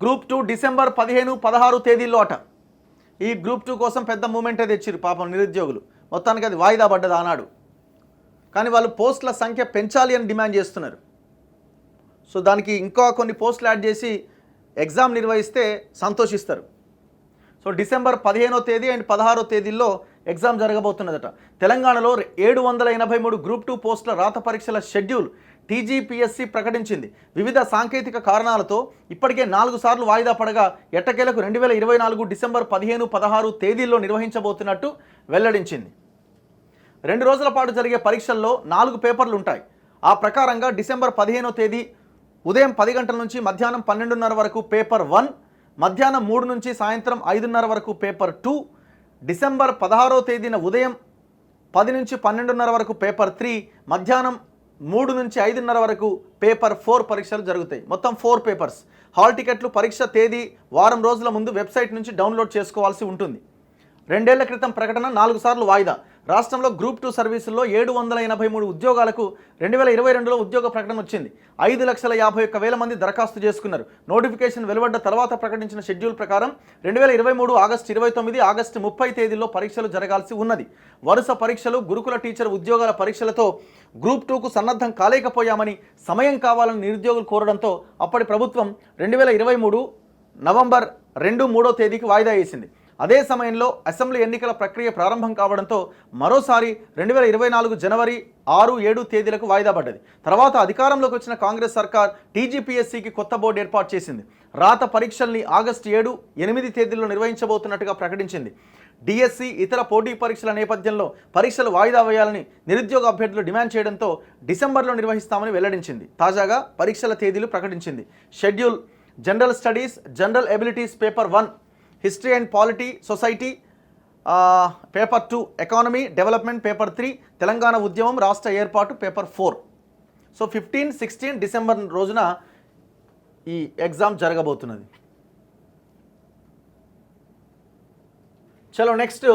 Group 2 December 15-16 తేదీల్లో అట. ఈ గ్రూప్ 2 కోసం పెద్ద మూమెంటే తెచ్చిరు పాపం నిరుద్యోగులు. మొత్తానికి అది వాయిదా పడ్డది ఆనాడు. కానీ వాళ్ళు పోస్టుల సంఖ్య పెంచాలి అని డిమాండ్ చేస్తున్నారు. సో దానికి ఇంకా కొన్ని పోస్టులు యాడ్ చేసి ఎగ్జామ్ నిర్వహిస్తే సంతోషిస్తారు. సో డిసెంబర్ 15వ తేదీ అండ్ 16వ తేదీల్లో ఎగ్జామ్ జరగబోతున్నదట. తెలంగాణలో 783 గ్రూప్ 2 పోస్టుల రాత పరీక్షల షెడ్యూల్ టీజీపీఎస్సీ ప్రకటించింది. వివిధ సాంకేతిక కారణాలతో ఇప్పటికే 4 సార్లు వాయిదా పడగా ఎట్టకేలకు 2024 డిసెంబర్ 15-16 తేదీల్లో నిర్వహించబోతున్నట్టు వెల్లడించింది. 2 రోజుల పాటు జరిగే పరీక్షల్లో 4 పేపర్లు ఉంటాయి. ఆ ప్రకారంగా డిసెంబర్ 15వ తేదీ ఉదయం 10 గంటల నుంచి మధ్యాహ్నం 12:30 వరకు పేపర్ 1, మధ్యాహ్నం 3 నుంచి సాయంత్రం 5:30 వరకు పేపర్ 2, డిసెంబర్ 16వ తేదీన ఉదయం 10 నుంచి 12:30 వరకు పేపర్ 3, మధ్యాహ్నం 3 నుంచి 5:30 వరకు పేపర్ 4 పరీక్షలు జరుగుతాయి. మొత్తం 4 పేపర్స్. హాల్ టికెట్లు పరీక్ష తేదీ వారం రోజుల ముందు వెబ్సైట్ నుంచి డౌన్లోడ్ చేసుకోవాల్సి ఉంటుంది. 2 ఏళ్ల క్రితం ప్రకటన, 4 సార్లు వాయిదా. రాష్ట్రంలో గ్రూప్ 2 సర్వీసుల్లో 783 ఉద్యోగాలకు 2022లో ఉద్యోగ ప్రకటన వచ్చింది. 5,51,000 మంది దరఖాస్తు చేసుకున్నారు. నోటిఫికేషన్ వెలువడ్డ తర్వాత ప్రకటించిన షెడ్యూల్ ప్రకారం 2023 ఆగస్టు 29, ఆగస్టు 30 తేదీల్లో పరీక్షలు జరగాల్సి ఉన్నది. వరుస పరీక్షలు, గురుకుల టీచర్ ఉద్యోగాల పరీక్షలతో గ్రూప్ 2కు సన్నద్ధం కాలేకపోయామని, సమయం కావాలని నిరుద్యోగులు కోరడంతో అప్పటి ప్రభుత్వం 2023 నవంబర్ 2-3 తేదీకి వాయిదా వేసింది. అదే సమయంలో అసెంబ్లీ ఎన్నికల ప్రక్రియ ప్రారంభం కావడంతో మరోసారి 2024 జనవరి 6-7 తేదీలకు వాయిదా పడ్డది. తర్వాత అధికారంలోకి వచ్చిన కాంగ్రెస్ సర్కార్ టీజీపీఎస్సీకి కొత్త బోర్డు ఏర్పాటు చేసింది. రాత పరీక్షల్ని ఆగస్టు 7-8 తేదీల్లో నిర్వహించబోతున్నట్టుగా ప్రకటించింది. డిఎస్సి, ఇతర పోటీ పరీక్షల నేపథ్యంలో పరీక్షలు వాయిదా వేయాలని నిరుద్యోగ అభ్యర్థులు డిమాండ్ చేయడంతో డిసెంబర్లో నిర్వహిస్తామని వెల్లడించింది. తాజాగా పరీక్షల తేదీలు ప్రకటించింది. Schedule: general studies, general abilities paper 1, history and polity society paper 2, economy development paper 3, Telangana ఉద్యమం రాష్ట్ర ఏర్పాటు పేపర్ 4. సో 15-16 డిసెంబర్ రోజున ఈ ఎగ్జామ్ జరగబోతున్నది. చలో నెక్స్ట్